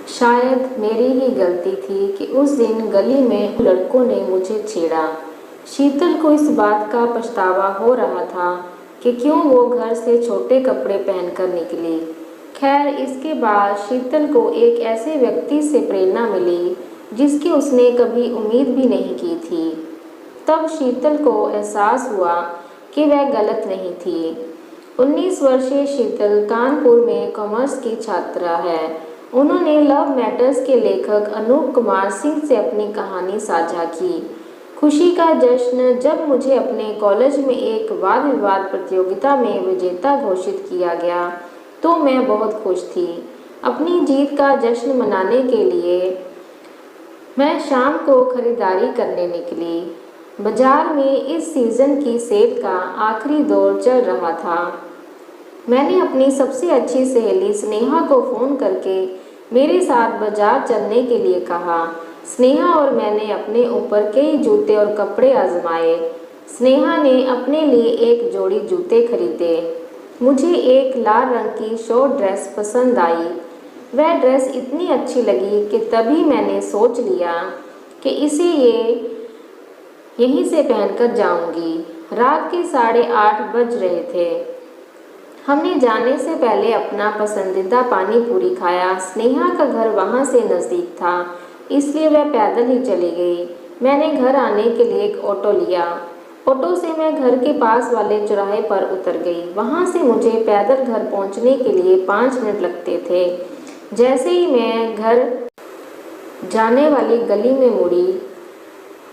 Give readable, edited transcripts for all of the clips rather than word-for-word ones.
शायद मेरी ही गलती थी कि उस दिन गली में लड़कों ने मुझे छेड़ा। शीतल को इस बात का पछतावा हो रहा था कि क्यों वो घर से छोटे कपड़े पहनकर निकली। खैर, इसके बाद शीतल को एक ऐसे व्यक्ति से प्रेरणा मिली जिसकी उसने कभी उम्मीद भी नहीं की थी। तब शीतल को एहसास हुआ कि वह गलत नहीं थी। 19 वर्षीय शीतल कानपुर में कॉमर्स की छात्रा है। उन्होंने लव मैटर्स के लेखक अनूप कुमार सिंह से अपनी कहानी साझा की। खुशी का जश्न जब मुझे अपने कॉलेज में एक वाद विवाद प्रतियोगिता में विजेता घोषित किया गया तो मैं बहुत खुश थी। अपनी जीत का जश्न मनाने के लिए मैं शाम को खरीदारी करने निकली। बाजार में इस सीज़न की सेल का आखिरी दौर चल रहा था। मैंने अपनी सबसे अच्छी सहेली स्नेहा को फ़ोन करके मेरे साथ बाजार चलने के लिए कहा। स्नेहा और मैंने अपने ऊपर कई जूते और कपड़े आजमाए। स्नेहा ने अपने लिए एक जोड़ी जूते खरीदे। मुझे एक लाल रंग की शॉर्ट ड्रेस पसंद आई। वह ड्रेस इतनी अच्छी लगी कि तभी मैंने सोच लिया कि इसे यहीं से पहनकर जाऊंगी। रात के 8:30 बज रहे थे। हमने जाने से पहले अपना पसंदीदा पानी पूरी खाया। स्नेहा का घर वहाँ से नज़दीक था, इसलिए वह पैदल ही चली गई। मैंने घर आने के लिए एक ऑटो लिया। ऑटो से मैं घर के पास वाले चौराहे पर उतर गई। वहाँ से मुझे पैदल घर पहुँचने के लिए 5 मिनट लगते थे। जैसे ही मैं घर जाने वाली गली में मुड़ी,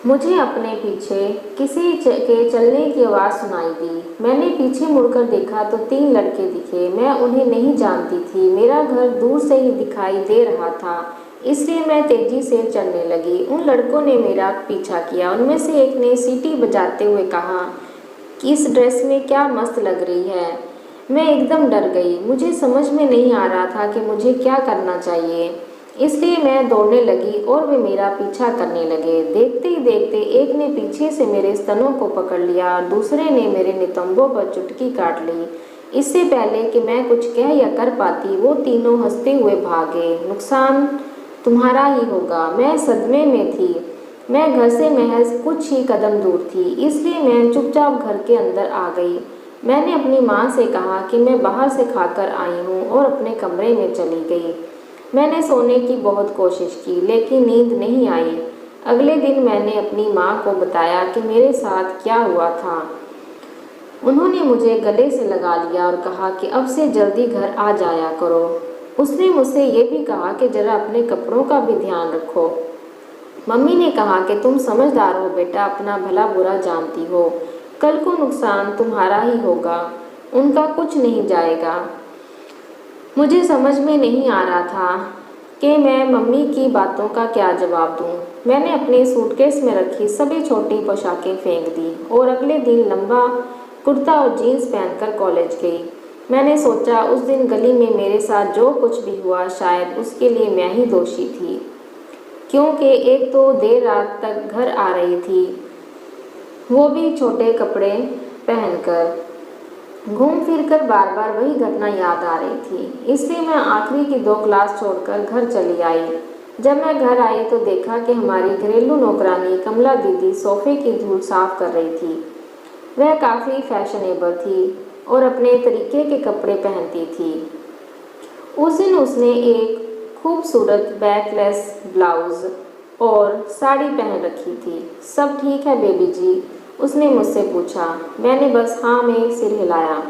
मुझे अपने पीछे किसी के चलने की आवाज़ सुनाई दी। मैंने पीछे मुड़कर देखा तो 3 लड़के दिखे। मैं उन्हें नहीं जानती थी। मेरा घर दूर से ही दिखाई दे रहा था, इसलिए मैं तेज़ी से चलने लगी। उन लड़कों ने मेरा पीछा किया। उनमें से एक ने सीटी बजाते हुए कहा कि इस ड्रेस में क्या मस्त लग रही है। मैं एकदम डर गई। मुझे समझ में नहीं आ रहा था कि मुझे क्या करना चाहिए, इसलिए मैं दौड़ने लगी और वे मेरा पीछा करने लगे। देखते ही देखते एक ने पीछे से मेरे स्तनों को पकड़ लिया, दूसरे ने मेरे नितंबों पर चुटकी काट ली। इससे पहले कि मैं कुछ कह या कर पाती, वो तीनों हंसते हुए भागे। नुकसान तुम्हारा ही होगा। मैं सदमे में थी। मैं घर से महज कुछ ही कदम दूर थी, इसलिए मैं चुपचाप घर के अंदर आ गई। मैंने अपनी माँ से कहा कि मैं बाहर से खाकर आई हूँ और अपने कमरे में चली गई। मैंने सोने की बहुत कोशिश की, लेकिन नींद नहीं आई। अगले दिन मैंने अपनी माँ को बताया कि मेरे साथ क्या हुआ था। उन्होंने मुझे गले से लगा लिया और कहा कि अब से जल्दी घर आ जाया करो। उसने मुझसे ये भी कहा कि ज़रा अपने कपड़ों का भी ध्यान रखो। मम्मी ने कहा कि तुम समझदार हो बेटा, अपना भला बुरा जानती हो। कल को नुकसान तुम्हारा ही होगा, उनका कुछ नहीं जाएगा। मुझे समझ में नहीं आ रहा था कि मैं मम्मी की बातों का क्या जवाब दूं। मैंने अपने सूटकेस में रखी सभी छोटी पोशाकें फेंक दी और अगले दिन लंबा कुर्ता और जीन्स पहनकर कॉलेज गई। मैंने सोचा उस दिन गली में मेरे साथ जो कुछ भी हुआ शायद उसके लिए मैं ही दोषी थी, क्योंकि एक तो देर रात तक घर आ रही थी, वो भी छोटे कपड़े पहनकर। घूम फिर कर बार बार वही घटना याद आ रही थी, इसलिए मैं आखिरी की 2 क्लास छोड़कर घर चली आई। जब मैं घर आई तो देखा कि हमारी घरेलू नौकरानी कमला दीदी सोफे की धूल साफ कर रही थी। वह काफ़ी फैशनेबल थी और अपने तरीके के कपड़े पहनती थी। उस दिन उसने एक खूबसूरत बैकलेस ब्लाउज और साड़ी पहन रखी थी। सब ठीक है बेबी जी? उसने मुझसे पूछा। मैंने बस हाँ में सिर हिलाया।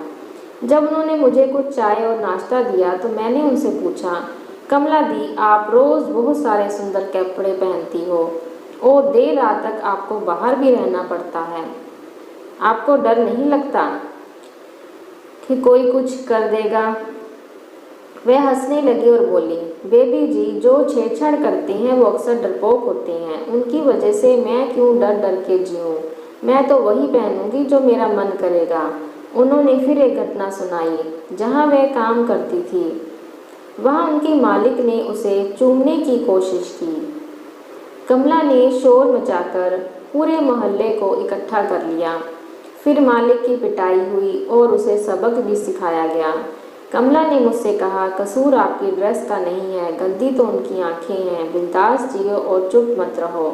जब उन्होंने मुझे कुछ चाय और नाश्ता दिया तो मैंने उनसे पूछा, कमला दी, आप रोज़ बहुत सारे सुंदर कपड़े पहनती हो और देर रात तक आपको बाहर भी रहना पड़ता है। आपको डर नहीं लगता कि कोई कुछ कर देगा? वह हंसने लगी और बोली, बेबी जी, जो छेड़छाड़ करते हैं वो अक्सर डरपोक होते हैं। उनकी वजह से मैं क्यों डर डर के जीऊँ? मैं तो वही पहनूंगी जो मेरा मन करेगा। उन्होंने फिर एक घटना सुनाई। जहाँ वह काम करती थी वहाँ उनके मालिक ने उसे चूमने की कोशिश की। कमला ने शोर मचाकर पूरे मोहल्ले को इकट्ठा कर लिया। फिर मालिक की पिटाई हुई और उसे सबक भी सिखाया गया। कमला ने मुझसे कहा, कसूर आपकी ड्रेस का नहीं है, गलती तो उनकी आंखें हैं। बिंदास जियो और चुप मत रहो।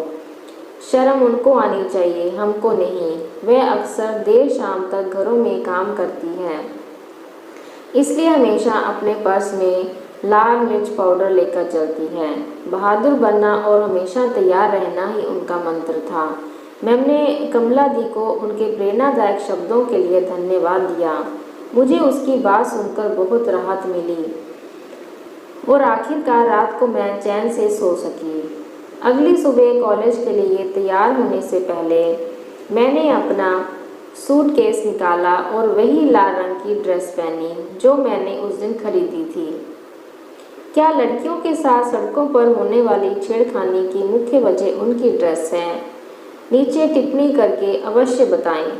शर्म उनको आनी चाहिए, हमको नहीं। वह अक्सर देर शाम तक घरों में काम करती हैं, इसलिए हमेशा अपने पर्स में लाल मिर्च पाउडर लेकर चलती हैं। बहादुर बनना और हमेशा तैयार रहना ही उनका मंत्र था। मैंने कमला दी को उनके प्रेरणादायक शब्दों के लिए धन्यवाद दिया। मुझे उसकी बात सुनकर बहुत राहत मिली और आखिरकार रात को मैं चैन से सो सकी। अगली सुबह कॉलेज के लिए तैयार होने से पहले मैंने अपना सूटकेस निकाला और वही लाल रंग की ड्रेस पहनी जो मैंने उस दिन खरीदी थी। क्या लड़कियों के साथ सड़कों पर होने वाली छेड़खानी की मुख्य वजह उनकी ड्रेस है? नीचे टिप्पणी करके अवश्य बताएं।